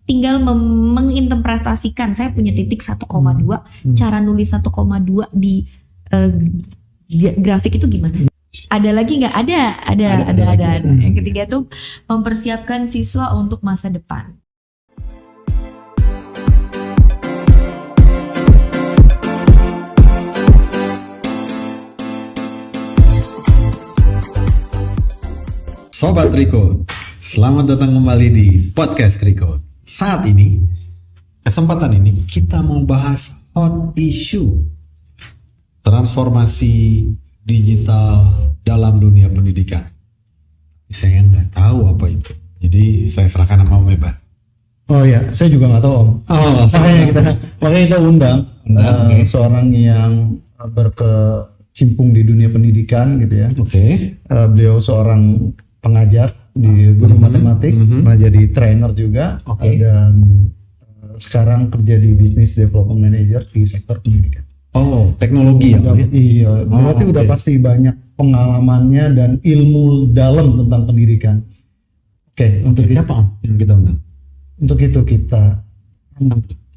tinggal menginterpretasikan. Saya punya titik 1,2, cara nulis 1,2 di grafik itu gimana sih? Ada lagi nggak? Ada. Yang ketiga tuh mempersiapkan siswa untuk masa depan. Sobat Tricode, selamat datang kembali di Podcast Tricode. Saat ini, kesempatan ini kita mau bahas hot issue transformasi digital dalam dunia pendidikan. Saya nggak tahu apa itu, jadi saya serahkan sama Om Eban. Oh ya, saya juga nggak tahu Om. Makanya kita undang seorang yang berkecimpung di dunia pendidikan gitu ya. Oke. Beliau seorang pengajar di guru matematik, pernah jadi trainer juga, dan sekarang kerja di business development manager di sektor pendidikan. Oh, teknologi ya? Iya, berarti udah pasti banyak pengalamannya dan ilmu dalam tentang pendidikan. Oke, untuk siapa Om yang kita undang? Untuk itu kita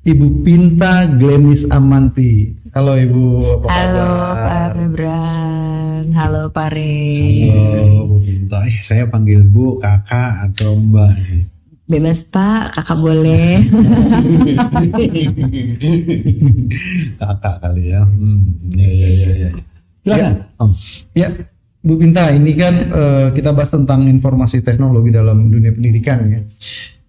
Ibu Pinta Glenis Amanti. Halo Ibu, apa kabar? Halo Pak Febran, halo Pak Re. Halo Bu Pinta, saya panggil Bu, Kakak, atau Mbak nih? Bebas Pak, Kakak boleh. Kakak kali ya. Ya. Silakan Om. Ya, Bu Pinta, ini kan kita bahas tentang informasi teknologi dalam dunia pendidikan ya.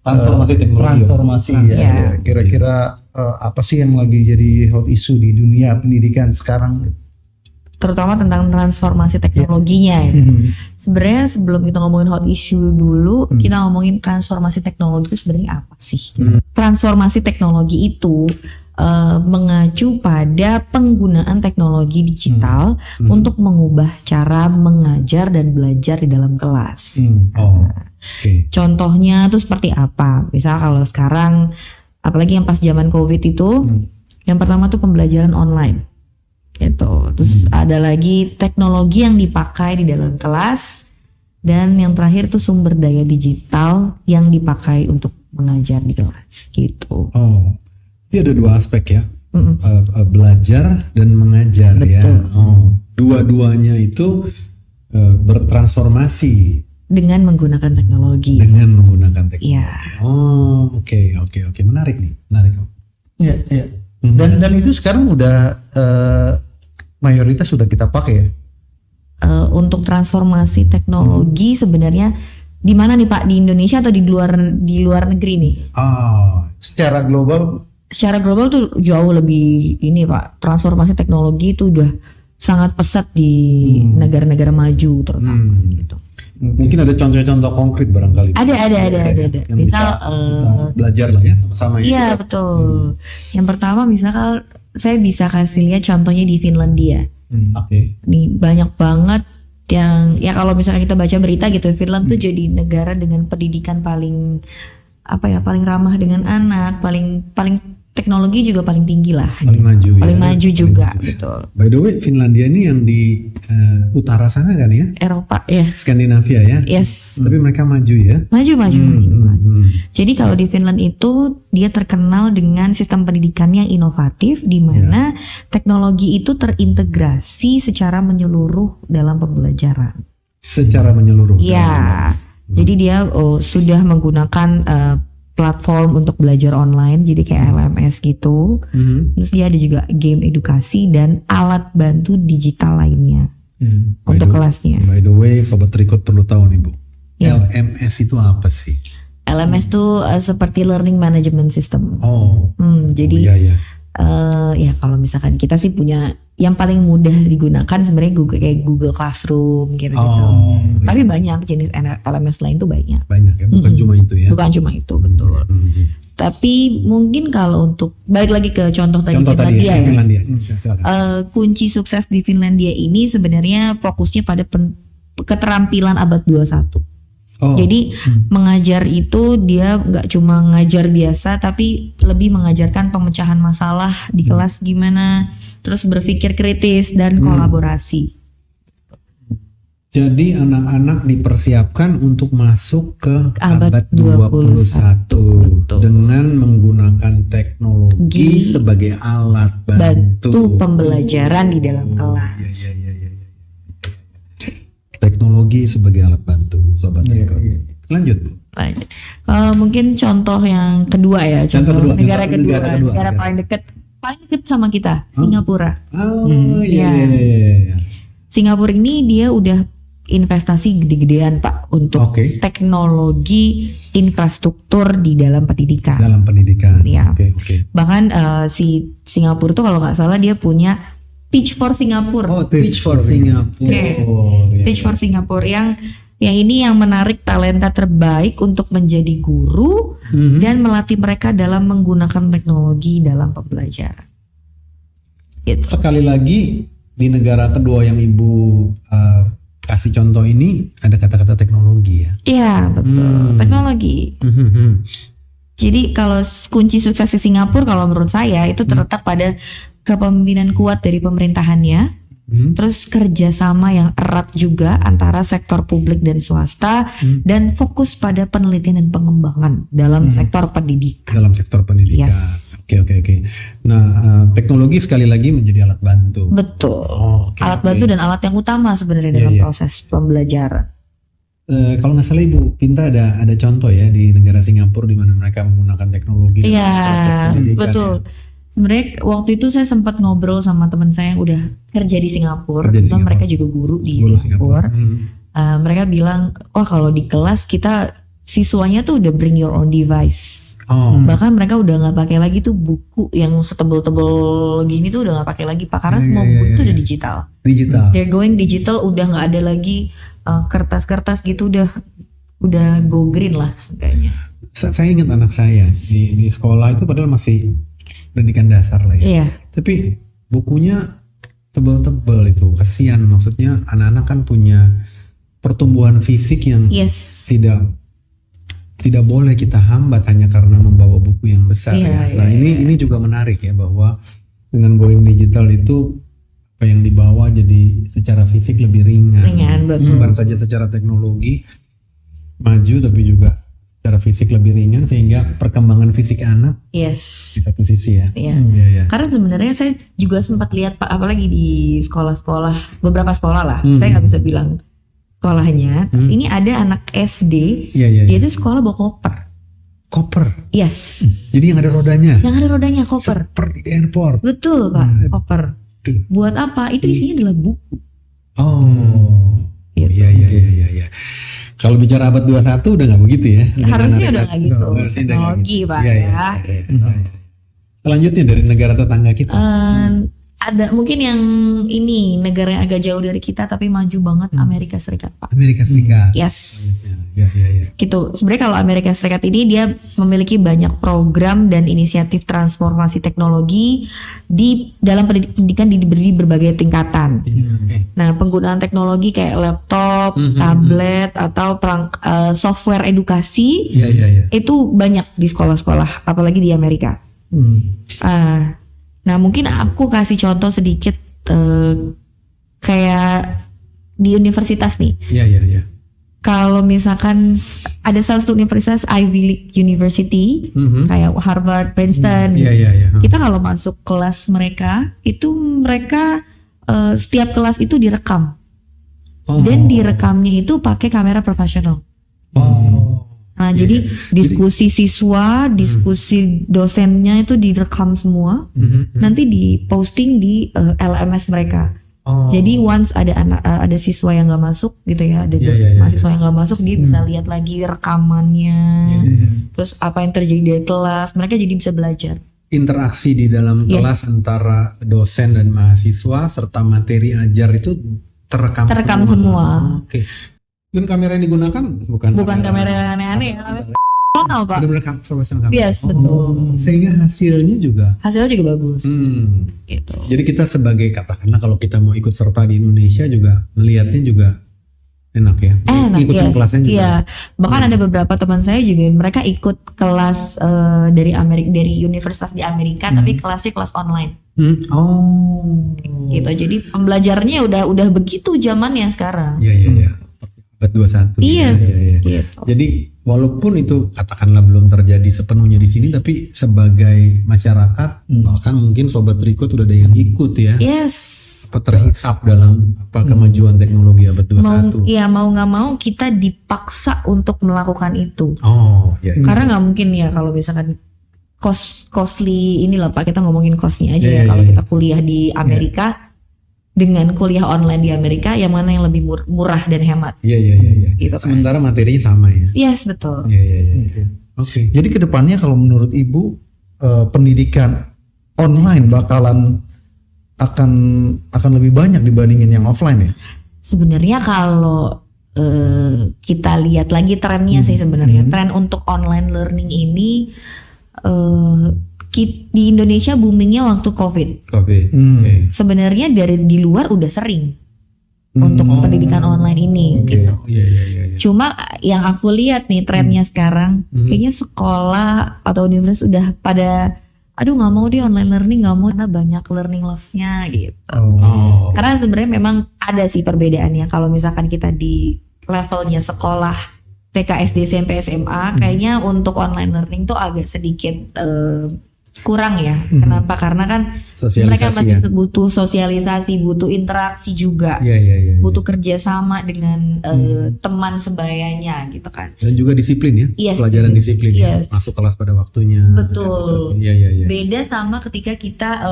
Transformasi ya. Kira-kira apa sih yang lagi jadi hot issue di dunia pendidikan sekarang? Terutama tentang transformasi teknologinya ya. Sebenarnya sebelum kita ngomongin hot issue dulu, kita ngomongin transformasi teknologi itu sebenarnya apa sih? Transformasi teknologi itu mengacu pada penggunaan teknologi digital untuk mengubah cara mengajar dan belajar di dalam kelas. Contohnya tuh seperti apa? Misal kalau sekarang, apalagi yang pas zaman COVID itu, yang pertama tuh pembelajaran online, gitu. Terus ada lagi teknologi yang dipakai di dalam kelas, dan yang terakhir tuh sumber daya digital yang dipakai untuk mengajar di kelas, gitu. Oh, ini ada dua aspek ya, belajar dan mengajar. Betul. Ya. Oh, dua-duanya itu bertransformasi. Dengan menggunakan teknologi. Iya. Oh, oke. Menarik nih. Iya. Dan itu sekarang udah mayoritas sudah kita pakai ya. Untuk transformasi teknologi sebenarnya di mana nih Pak? Di Indonesia atau di luar negeri nih? Secara global. Secara global tuh jauh lebih ini Pak. Transformasi teknologi itu udah sangat pesat di negara-negara maju terutama gitu. Mungkin ada contoh-contoh konkret barangkali. Ada. Misal belajar lah ya sama-sama. Iya betul. Yang pertama misal saya bisa kasih lihat contohnya di Finlandia. Nih banyak banget yang ya kalau misalnya kita baca berita gitu, Finland tuh jadi negara dengan pendidikan paling ramah dengan anak, paling teknologi juga paling tinggi lah. Paling maju juga, betul. By the way, Finlandia ini yang di utara sana kan ya? Eropa ya. Skandinavia ya? Yes. Tapi mereka maju ya? Maju. Jadi kalau di Finland itu dia terkenal dengan sistem pendidikan yang inovatif, di mana teknologi itu terintegrasi secara menyeluruh dalam pembelajaran. Secara menyeluruh? Iya. Jadi dia sudah menggunakan platform untuk belajar online, jadi kayak LMS gitu. Terus dia ada juga game edukasi dan alat bantu digital lainnya untuk kelasnya. By the way, Sobat Tricode perlu tahu nih Bu, LMS itu apa sih? LMS tuh seperti learning management system. Jadi ya kalau misalkan kita sih punya yang paling mudah digunakan sebenarnya Google Classroom gitu. Tapi banyak jenis LMS lain tuh banyak. Banyak ya, bukan cuma itu ya. Bukan cuma itu, betul. Tapi mungkin kalau untuk balik lagi ke contoh tadi Finlandia ya. Kunci sukses di Finlandia ini sebenarnya fokusnya pada keterampilan abad 21. Jadi mengajar itu dia nggak cuma ngajar biasa, tapi lebih mengajarkan pemecahan masalah di kelas gimana, terus berpikir kritis dan kolaborasi. Jadi anak-anak dipersiapkan untuk masuk ke abad 21 Betul. dengan Teknologi sebagai alat bantu pembelajaran di dalam kelas. Iya. Teknologi sebagai alat bantu, Sobat Riko. Lanjut, Bu. Mungkin contoh yang kedua ya, contoh negara kedua, paling dekat sama kita, Singapura. Iya. Singapura ini dia udah investasi gede-gedean Pak untuk teknologi infrastruktur di dalam pendidikan. Ya. Bahkan si Singapura tuh kalau nggak salah dia punya Teach for Singapore. Teach for Singapore. Teach for Singapore yang ini yang menarik talenta terbaik untuk menjadi guru dan melatih mereka dalam menggunakan teknologi dalam pembelajaran. Gitu. Sekali lagi di negara kedua yang Ibu kasih contoh ini ada kata-kata teknologi ya. Iya betul, teknologi. Jadi kalau kunci sukses di Singapura kalau menurut saya itu terletak pada kepemimpinan kuat dari pemerintahannya, terus kerjasama yang erat juga antara sektor publik dan swasta, dan fokus pada penelitian dan pengembangan dalam sektor pendidikan. Yes. Oke. Nah, teknologi sekali lagi menjadi alat bantu. Betul. Alat bantu dan alat yang utama sebenarnya dalam proses pembelajaran. Kalau nggak salah Ibu Pinta ada contoh ya di negara Singapura di mana mereka menggunakan teknologi dalam proses pendidikan. Betul. Sebenarnya waktu itu saya sempat ngobrol sama teman saya yang udah kerja di Singapura, mereka juga guru di Singapura. Mereka bilang, kalau di kelas kita siswanya tuh udah bring your own device. Bahkan mereka udah nggak pakai lagi tuh buku yang setebel-tebel gini tuh udah nggak pakai lagi Pak, karena semua buku itu udah digital. They're going digital, udah nggak ada lagi kertas-kertas gitu, udah go green lah sebenarnya. Saya ingat anak saya di sekolah itu padahal masih pendidikan dasar lah ya. Iya. Tapi bukunya tebal-tebal itu, kasihan. Maksudnya anak-anak kan punya pertumbuhan fisik yang tidak boleh kita hambat hanya karena membawa buku yang besar ya. Nah ini juga menarik ya, bahwa dengan going digital itu apa yang dibawa jadi secara fisik lebih ringan. Betul. Bukan saja secara teknologi maju tapi juga secara fisik lebih ringan, sehingga perkembangan fisik anak di satu sisi ya. Iya. Karena sebenarnya saya juga sempat lihat Pak, apalagi di sekolah-sekolah, beberapa sekolah lah, saya nggak bisa bilang sekolahnya. Ini ada anak SD, dia itu sekolah bawa koper. Yes. Jadi yang ada rodanya. Koper. Seperti di airport. Betul Pak, koper. Buat apa? Itu isinya adalah buku. Iya. Kalau bicara abad 21 udah nggak begitu ya? Harusnya udah nggak gitu. Teknologi Pak ya. Selanjutnya dari negara tetangga kita. Ada mungkin yang ini negara yang agak jauh dari kita tapi maju banget, Amerika Serikat Pak. Amerika Serikat. Yes. Ya. Gitu. Sebenarnya kalau Amerika Serikat ini dia memiliki banyak program dan inisiatif transformasi teknologi di dalam pendidikan diberi berbagai tingkatan. Nah, penggunaan teknologi kayak laptop, tablet atau software edukasi itu banyak di sekolah-sekolah, apalagi di Amerika. Nah, mungkin aku kasih contoh sedikit kayak di universitas nih. Iya. Kalau misalkan ada salah satu universitas Ivy League University, kayak Harvard, Princeton, kita kalau masuk kelas mereka, itu mereka setiap kelas itu direkam. Dan direkamnya itu pakai kamera profesional. Nah, jadi diskusi siswa, diskusi dosennya itu direkam semua, nanti diposting di LMS mereka. Jadi once ada siswa yang nggak masuk gitu ya, ada mahasiswa yang nggak masuk, dia bisa lihat lagi rekamannya, terus apa yang terjadi di kelas, mereka jadi bisa belajar. Interaksi di dalam kelas antara dosen dan mahasiswa serta materi ajar itu terekam semua. Oke. Dan kamera yang digunakan bukan kamera aneh-aneh ya. Profesional Pak. Benar-benar profesional kamera. Yes, betul. Sehingga hasilnya juga bagus. Gitu. Jadi kita sebagai, katakanlah kalau kita mau ikut serta di Indonesia juga melihatnya juga enak ya. Ikutin kelasnya juga. Iya. Bahkan ada beberapa teman saya juga mereka ikut kelas dari universitas di Amerika, tapi kelasnya kelas online. Gitu. Jadi pembelajarannya udah begitu zamannya sekarang. Iya. Abad 21. Iya. Gitu. Jadi walaupun itu katakanlah belum terjadi sepenuhnya di sini, tapi sebagai masyarakat bahkan mungkin sobat berikut udah ada yang ikut ya. Yes. Apa terhisap dalam kemajuan teknologi abad 21. Mau nggak mau kita dipaksa untuk melakukan itu. Iya. Karena nggak mungkin ya kalau misalkan costly inilah Pak, kita ngomongin costnya aja ya. Kalau kita kuliah di Amerika dengan kuliah online di Amerika, yang mana yang lebih murah dan hemat? Iya. Gitu Sementara materinya sama ya. Yes, betul. Iya. Oke. Jadi kedepannya kalau menurut Ibu pendidikan online bakalan akan lebih banyak dibandingin yang offline ya? Sebenarnya kalau kita lihat lagi trennya sih sebenarnya tren untuk online learning ini di Indonesia boomingnya waktu COVID. Okay. Sebenarnya dari di luar udah sering untuk pendidikan online ini gitu. Iya. Cuma yang aku lihat nih trennya sekarang, kayaknya sekolah atau universitas udah pada nggak mau di online learning, nggak mau karena banyak learning loss-nya gitu. Karena sebenarnya memang ada sih perbedaannya. Kalau misalkan kita di levelnya sekolah TK, SD, SMP, SMA, kayaknya untuk online learning tuh agak sedikit kurang ya. Kenapa? Karena kan mereka masih butuh sosialisasi, butuh interaksi juga, butuh kerjasama dengan teman sebayanya gitu kan. Dan juga disiplin ya, pelajaran disiplin ya, masuk kelas pada waktunya. Betul. Iya. Beda sama ketika kita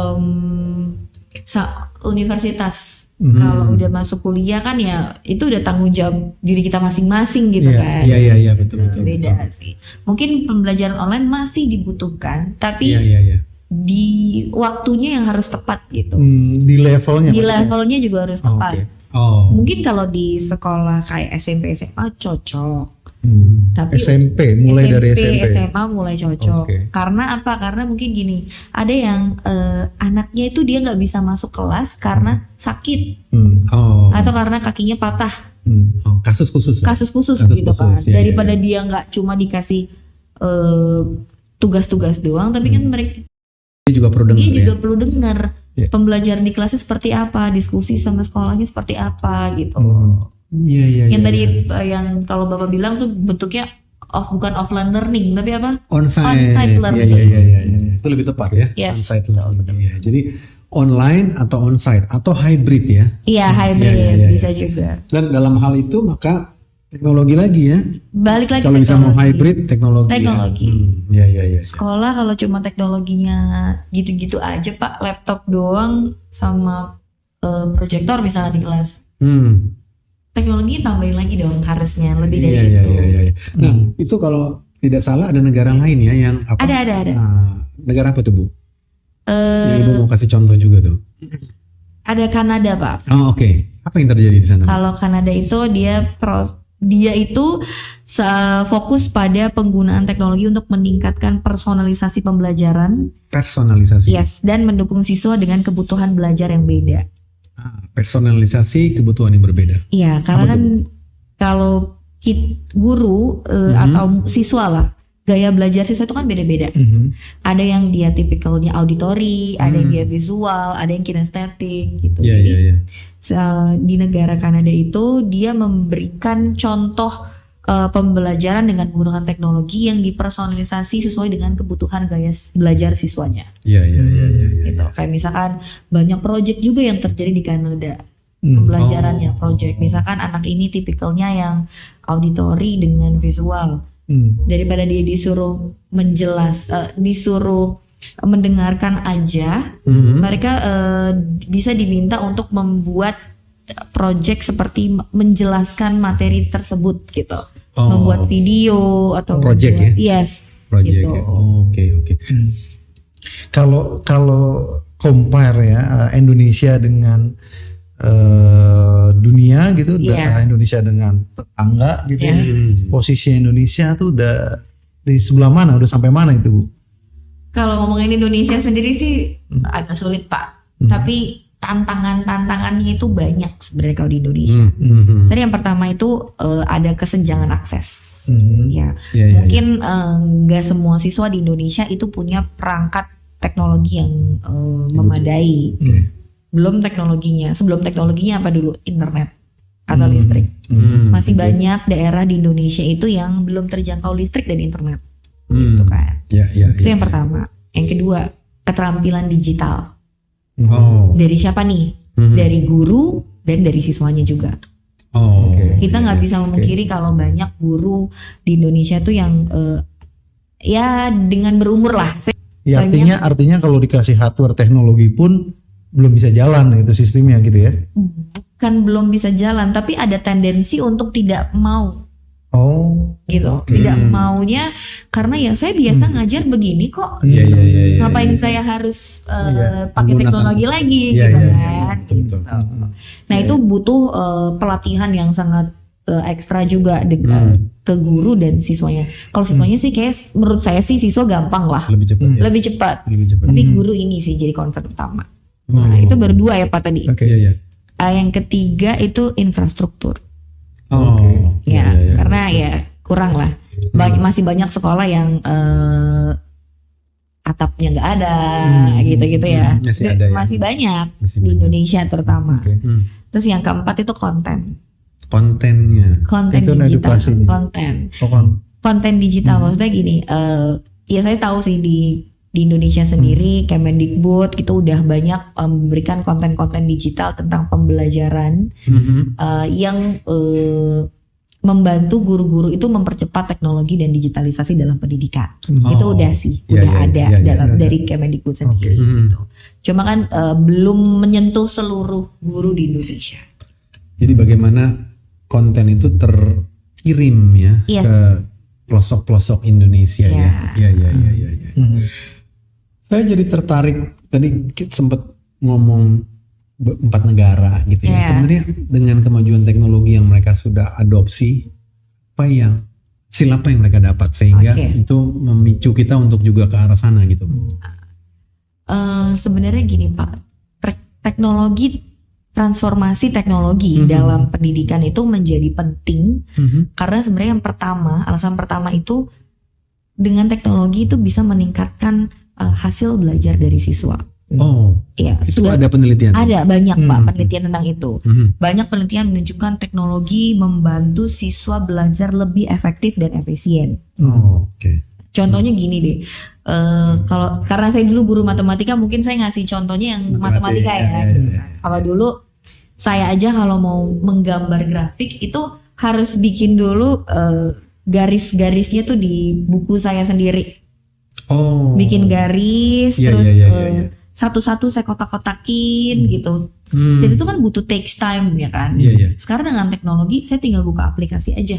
universitas. Kalau udah masuk kuliah kan ya itu udah tanggung jawab diri kita masing-masing gitu kan. Iya betul. Beda sih. Mungkin pembelajaran online masih dibutuhkan, tapi di waktunya yang harus tepat gitu. Di levelnya. Di levelnya juga harus tepat. Mungkin kalau di sekolah kayak SMP, SMA cocok. Tapi SMP mulai dari SMP, SMA mulai cocok. Karena apa? Karena mungkin gini, ada yang anaknya itu dia nggak bisa masuk kelas karena sakit, atau karena kakinya patah. Kasus khusus gitu kan. Daripada dia nggak cuma dikasih tugas-tugas doang, tapi kan mereka juga perlu dengar. Pembelajaran di kelasnya seperti apa, diskusi sama sekolahnya seperti apa gitu. Yang tadi yang kalau Bapak bilang tuh bentuknya bukan offline learning, tapi apa? On-site learning. Iya. Itu lebih tepat ya. Yes. On-site learning. Jadi online atau on-site atau hybrid ya. Iya, hybrid bisa juga. Dan dalam hal itu maka teknologi lagi ya. Balik lagi kalau bisa mau hybrid teknologi. Ya. Iya. Sekolah kalau cuma teknologinya gitu-gitu aja Pak, laptop doang sama proyektor misalnya di kelas. Teknologi tambahin lagi dong harusnya lebih dari itu. Iya. Nah, itu kalau tidak salah ada negara lain ya yang apa? Ada. Negara apa tuh Bu? Yang Ibu mau kasih contoh juga tuh. Ada Kanada Pak. Oke. Apa yang terjadi di sana? Kalau Kanada itu dia itu fokus pada penggunaan teknologi untuk meningkatkan personalisasi pembelajaran. Personalisasi. Yes, dan mendukung siswa dengan kebutuhan belajar yang beda. Personalisasi kebutuhan yang berbeda. Iya, karena kan kalau guru atau siswa lah, gaya belajar siswa itu kan beda-beda. Ada yang dia tipikalnya auditori, ada yang dia visual, ada yang kinestetik gitu. Iya. Di negara Kanada itu dia memberikan contoh pembelajaran dengan menggunakan teknologi yang dipersonalisasi sesuai dengan kebutuhan gaya belajar siswanya. Iya. Gitu. Kayak misalkan banyak project juga yang terjadi di Kanada. Pembelajarannya project. Misalkan anak ini tipikalnya yang auditori dengan visual. Daripada dia disuruh disuruh mendengarkan aja, mereka bisa diminta untuk membuat project seperti menjelaskan materi tersebut gitu. Membuat video atau project ya? Yes. Project gitu. ya. Oke. Kalau compare ya Indonesia dengan dunia gitu, Indonesia dengan tetangga gitu, posisi Indonesia tuh udah di sebelah mana, udah sampai mana itu Bu? Kalau ngomongin Indonesia sendiri sih agak sulit Pak, tapi tantangannya itu banyak sebenarnya kalau di Indonesia. Jadi yang pertama itu ada kesenjangan akses. Mungkin nggak semua siswa di Indonesia itu punya perangkat teknologi yang memadai. Belum teknologinya. Sebelum teknologinya apa dulu? Internet. atau listrik. Masih Oke. banyak daerah di Indonesia itu yang belum terjangkau listrik dan internet. Gitu kan. Itu yang pertama. Yang kedua, keterampilan digital. Oh. Dari siapa nih? Dari guru dan dari siswanya juga. Oh. Kita nggak bisa memungkiri kalau banyak guru di Indonesia tuh yang ya dengan berumur lah. Ya artinya kalau dikasih hardware teknologi pun belum bisa jalan itu sistemnya gitu ya. Bukan belum bisa jalan, tapi ada tendensi untuk tidak mau. Oh. Gitu. Tidak maunya karena ya saya biasa ngajar begini kok. Iya. Ngapain saya harus pakai Menggunakan teknologi lagi Iya, gitu iya, kan. betul. Gitu. Nah, itu butuh pelatihan yang sangat ekstra juga ke guru dan siswanya. Kalau siswanya sih kayak menurut saya sih siswa gampang lah. Lebih cepat. Ya? Lebih cepat. Tapi guru ini sih jadi concern utama. Oh. Nah, itu berdua ya Pak tadi. Iya. Yang ketiga itu infrastruktur. Oh. Ya, karena ya kurang lah. Masih banyak sekolah yang atapnya nggak ada, gitu-gitu ya. Masih ada ya. Masih banyak Masih di banyak. Indonesia terutama. Oke. Terus yang keempat itu konten Kontennya. Itu digital, edukasinya. konten digital. Maksudnya gini, ya saya tahu sih di Indonesia sendiri Kemendikbud itu udah banyak memberikan konten-konten digital tentang pembelajaran yang membantu guru-guru itu mempercepat teknologi dan digitalisasi dalam pendidikan. Itu udah sih, udah ada dari Kemendikbud sendiri. Gitu. Cuma kan belum menyentuh seluruh guru di Indonesia. Jadi bagaimana konten itu terkirim ya ke pelosok-pelosok Indonesia ya. Iya. Saya jadi tertarik tadi sempat ngomong 4 negara gitu ya. Sebenarnya dengan kemajuan teknologi yang mereka sudah adopsi, apa yang mereka dapat sehingga itu memicu kita untuk juga ke arah sana gitu. Sebenarnya gini Pak, transformasi teknologi dalam pendidikan itu menjadi penting karena sebenarnya alasan pertama itu dengan teknologi itu bisa meningkatkan hasil belajar dari siswa. Oh, ya, itu ada penelitian? Ada banyak Pak penelitian tentang itu. Banyak penelitian menunjukkan teknologi membantu siswa belajar lebih efektif dan efisien. Contohnya gini deh, karena saya dulu guru matematika, mungkin saya ngasih contohnya yang matematika ya. Kalau dulu saya aja kalau mau menggambar grafik itu harus bikin dulu garis-garisnya tuh di buku saya sendiri. Bikin garis, terus satu-satu saya kotak-kotakin gitu. Jadi itu kan butuh takes time ya kan. Sekarang dengan teknologi saya tinggal buka aplikasi aja.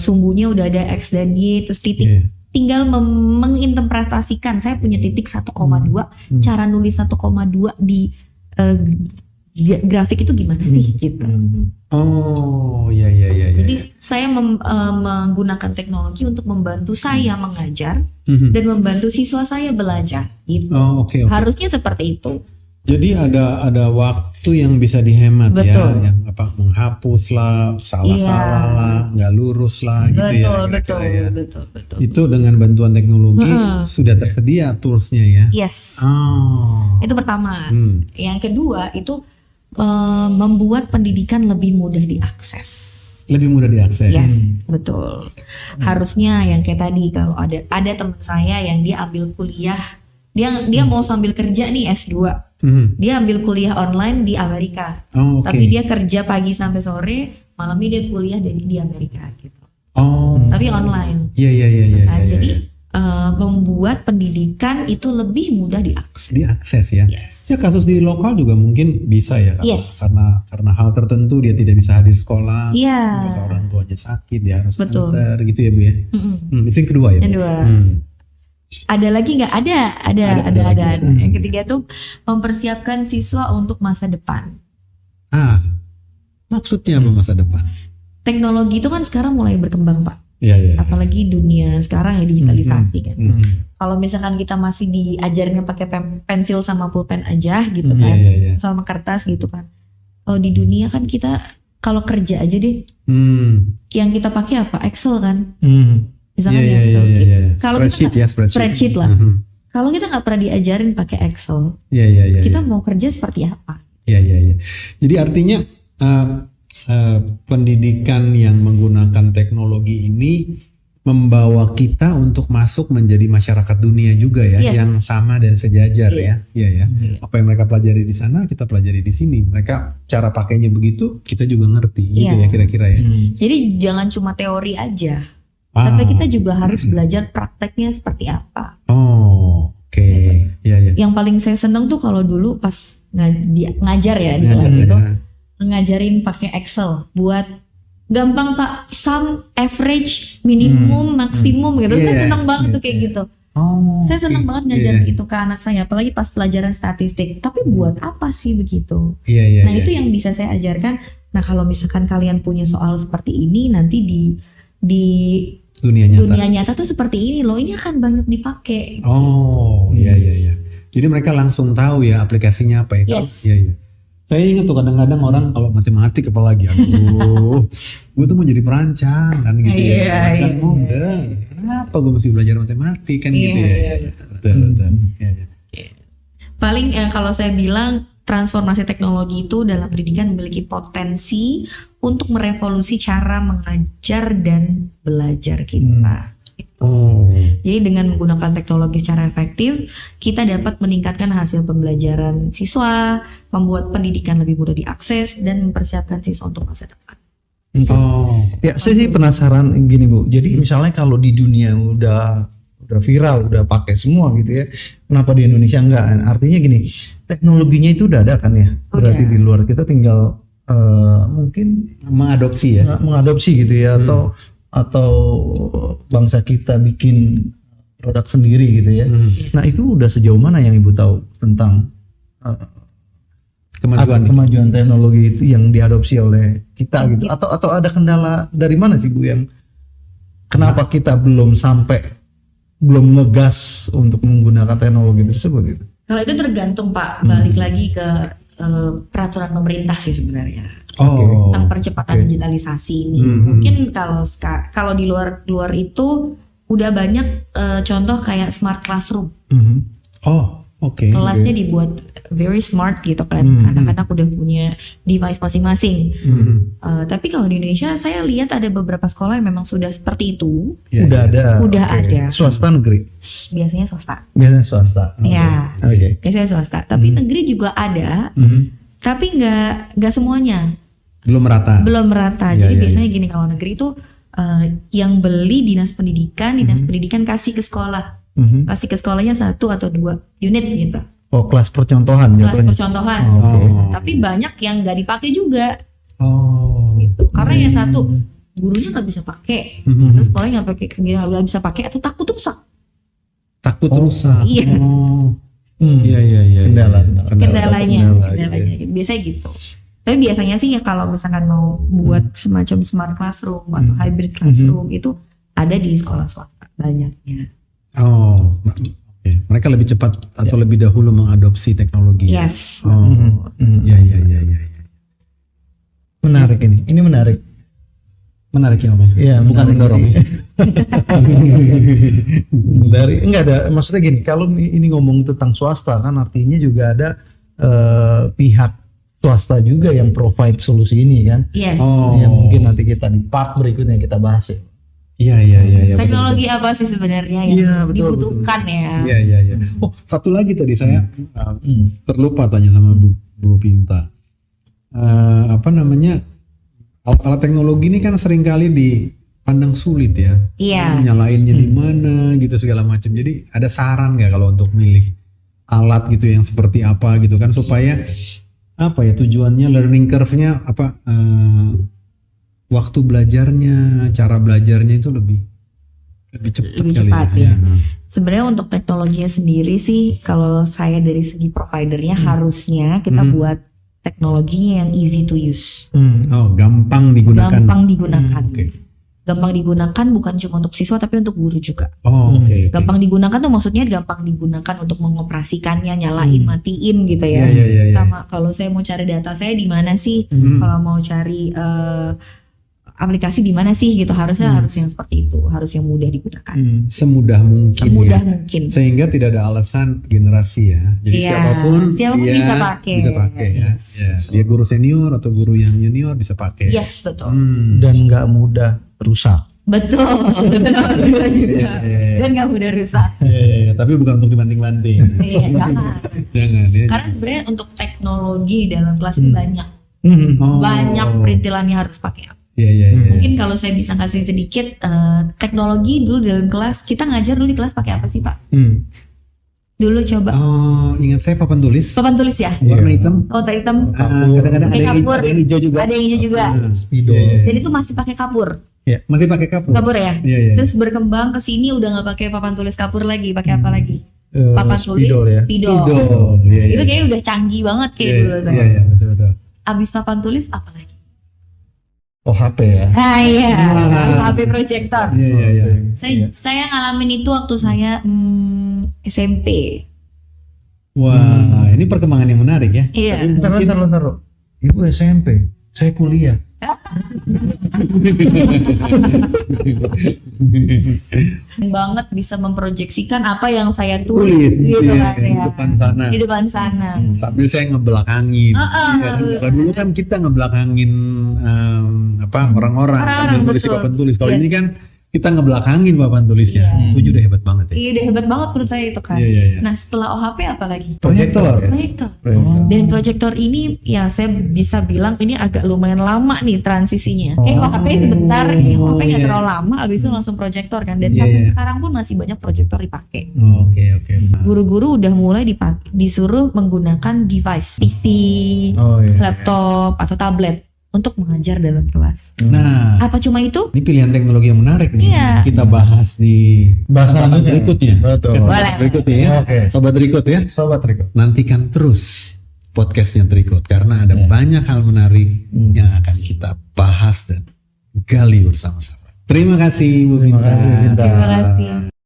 Sumbunya udah ada X dan Y terus titik. Tinggal menginterpretasikan saya punya titik 1,2, cara nulis 1,2 di grafik itu gimana sih gitu. Jadi saya menggunakan teknologi untuk membantu saya mengajar dan membantu siswa saya belajar gitu. Harusnya seperti itu. Jadi ada waktu yang bisa dihemat. Betul. Ya, yang menghapus lah, salah-salah lah, nggak lurus lah gitu ya. Betul. Itu dengan bantuan teknologi sudah tersedia toolsnya ya. Yes. Itu pertama. Yang kedua itu membuat pendidikan lebih mudah diakses. Lebih mudah diakses. Yes, betul. Harusnya yang kayak tadi kalau ada teman saya yang dia ambil kuliah, dia mau sambil kerja nih S2. Dia ambil kuliah online di Amerika. Tapi dia kerja pagi sampai sore, malamnya dia kuliah di Amerika gitu. Tapi online. Iya. Jadi membuat pendidikan itu lebih mudah diakses. Diakses ya. Yes. Ya kasus di lokal juga mungkin bisa ya. Karena hal tertentu dia tidak bisa hadir sekolah. Mereka orang tuanya sakit, dia harus antar gitu ya Bu ya. Itu yang kedua ya. Yang kedua. Ada lagi nggak? Ada. Yang ketiga tuh mempersiapkan siswa untuk masa depan. Maksudnya apa masa depan? Teknologi itu kan sekarang mulai berkembang Pak. Iya. Apalagi dunia sekarang ya digitalisasi kan. Kalau misalkan kita masih diajarinnya pakai pensil sama pulpen aja gitu kan, sama kertas gitu kan. Kalau di dunia kan kita kalau kerja aja deh, yang kita pakai apa? Excel kan. Misalkan Excel. Kalau spreadsheet lah. Kalau kita nggak pernah diajarin pakai Excel, kita mau kerja seperti apa? Iya. Jadi artinya pendidikan yang menggunakan teknologi ini membawa kita untuk masuk menjadi masyarakat dunia juga ya, yang sama dan sejajar ya. Iya ya. Apa yang mereka pelajari di sana kita pelajari di sini. Mereka cara pakainya begitu, kita juga ngerti gitu ya kira-kira ya. Jadi jangan cuma teori aja. Tapi kita juga harus belajar prakteknya seperti apa. Oh, oke. Iya. Yang paling saya seneng tuh kalau dulu pas ngajar ya di kelas itu, ngajarin pakai Excel buat gampang Pak, sum, average, minimum, maksimum gitu. Saya seneng banget tuh kayak gitu. Saya seneng banget ngajar itu ke anak saya, apalagi pas pelajaran statistik. Tapi buat apa sih begitu? Nah itu yang bisa saya ajarkan. Nah kalau misalkan kalian punya soal seperti ini, nanti di dunia nyata tuh seperti ini loh. Ini akan banyak dipakai. Iya. Jadi mereka langsung tahu ya aplikasinya apa ya? Iya. Saya ingat tuh kadang-kadang orang kalau matematik apalagi, aduh, gue tuh mau jadi perancang kan gitu ya. Kan muda, kenapa gue mesti belajar matematik kan gitu ya. Betul. Paling kalau saya bilang transformasi teknologi itu dalam pendidikan memiliki potensi untuk merevolusi cara mengajar dan belajar kita. Jadi dengan menggunakan teknologi secara efektif, kita dapat meningkatkan hasil pembelajaran siswa, membuat pendidikan lebih mudah diakses, dan mempersiapkan siswa untuk masa depan. Ya, saya sih penasaran gini Bu. Jadi misalnya kalau di dunia udah viral, udah pakai semua gitu ya, kenapa di Indonesia enggak? Artinya gini, teknologinya itu udah ada kan ya? Berarti di luar kita tinggal mungkin mengadopsi gitu ya, atau bangsa kita bikin produk sendiri gitu ya. Nah itu udah sejauh mana yang Ibu tahu tentang kemajuan teknologi itu yang diadopsi oleh kita gitu? Atau ada kendala dari mana sih Bu yang kenapa kita belum ngegas untuk menggunakan teknologi tersebut gitu? Kalau itu tergantung Pak, balik lagi ke peraturan pemerintah sih sebenarnya. Tentang percepatan digitalisasi ini. Mungkin kalau di luar itu udah banyak contoh kayak smart classroom. Kelasnya dibuat very smart gitu kan. Anak-anak udah punya device masing-masing. Tapi kalau di Indonesia saya lihat ada beberapa sekolah yang memang sudah seperti itu. Udah ada. Swasta negeri? Biasanya swasta. Ya. Biasanya swasta. Tapi negeri juga ada. Tapi nggak semuanya. Belum merata. Jadi biasanya gini, kalau negeri itu yang beli dinas pendidikan kasih ke sekolah. Kasih ke sekolahnya 1 atau 2 unit gitu. Kelas percontohan. Tapi banyak yang nggak dipakai juga. Gitu. Karena yang satu gurunya nggak bisa pakai, terus sekolahnya nggak bisa pakai atau takut rusak. Iya. Kendalanya. Biasanya gitu. Tapi biasanya sih ya kalau misalkan mau buat semacam smart classroom atau hybrid classroom itu ada di sekolah swasta banyaknya. Mereka lebih cepat atau lebih dahulu mengadopsi teknologi. Yes. Iya. Menarik ini. Ini menarik. Menarik ya Om. Iya, bukan mendorong ya. Enggak ada, maksudnya gini, kalau ini ngomong tentang swasta kan artinya juga ada pihak swasta juga yang provide solusi ini kan. Yang mungkin nanti kita di part berikutnya kita bahas ya. Iya. Teknologi betul. Apa sih sebenarnya yang dibutuhkan ya? Iya. Satu lagi tadi saya terlupa tanya sama Bu Pinta. Alat-alat teknologi ini kan seringkali dipandang sulit ya. Iya. Nyalainnya di mana gitu segala macam. Jadi ada saran nggak kalau untuk milih alat gitu yang seperti apa gitu kan supaya tujuannya learning curve-nya waktu belajarnya, cara belajarnya itu lebih cepat ya. Sebenarnya untuk teknologinya sendiri sih, kalau saya dari segi providernya harusnya kita buat teknologinya yang easy to use. Gampang digunakan. Gampang digunakan bukan cuma untuk siswa tapi untuk guru juga. Gampang digunakan tuh maksudnya gampang digunakan untuk mengoperasikannya, nyalain, matiin gitu ya. Iya. Sama kalau saya mau cari data saya di mana sih? Kalau mau cari aplikasi di mana sih gitu, harus yang seperti itu, harus yang mudah digunakan. Semudah mungkin. Semudah ya. mungkin. Sehingga tidak ada alasan generasi ya. Jadi Iya, siapapun dia bisa pakai. ya. Yes. Ya. Dia guru senior atau guru yang junior bisa pakai. Yes, betul. Dan nggak mudah rusak. Betul. Nomor 2 juga. Dan nggak mudah rusak. Iya, tapi bukan untuk dibanting-banting. Iya, jangan. Jangan ya. Karena sebenarnya untuk teknologi dalam kelas itu banyak. Oh. Banyak perintilannya harus pakai. Iya. Mungkin kalau saya bisa kasih sedikit teknologi dulu dalam kelas, kita ngajar dulu di kelas pakai apa sih Pak? Dulu coba. Oh, ingat saya papan tulis. Papan tulis ya? Warna hitam. Oh, hitam. Kadang-kadang Pakai kapur. ada yang hijau juga. Ada yang hijau juga. Spidol. Dan itu masih pakai kapur. Ya, masih pakai kapur. Kapur ya? Iya. Terus berkembang ke sini udah nggak pakai papan tulis kapur lagi, pakai apa lagi? Papan tulis, Spidol ya. spidol. Iya. Itu kayaknya udah canggih banget kayak dulu saya. Iya, betul. Abis papan tulis apa lagi? Oh, HP ya. Ah iya, HP proyektor. Iya. Saya ngalamin itu waktu saya SMP. Wah, ini perkembangan yang menarik ya. Iya. Ntar. Ibu SMP, saya kuliah. Banget bisa memproyeksikan apa yang saya tulis gitu kan di ya. depan sana. Di depan sana. Sambil saya ngebelakangin. Ya, kalau dulu kan kita ngebelakangin orang-orang sambil nulis di papan tulis. Kalau ini kan kita ngebelakangin papan tulisnya. Iya. Itu udah hebat banget ya. Iya, udah hebat banget menurut saya itu kan. Iya. Nah, setelah OHP apa lagi? Proyektor. Proyektor. Oh. Dan proyektor ini ya saya bisa bilang ini agak lumayan lama nih transisinya. OHP sebentar, OHP nggak terlalu lama, abis itu langsung proyektor kan. Dan sampai sekarang pun masih banyak proyektor dipakai. Oke. Guru-guru udah mulai disuruh menggunakan device, PC, laptop atau tablet untuk mengajar dalam kelas. Nah, Apa cuma itu? ini pilihan teknologi yang menarik nih. Iya. Kita bahas di Bahasan berikutnya. Betul. Boleh. Berikutnya ya. Oke. Sobat Trikot ya. Sobat Riko. Nantikan terus podcastnya Trikot karena ada banyak hal menarik yang akan kita bahas dan gali bersama-sama. Terima kasih Bu Terima kasih, Binta. Binta. Terima kasih.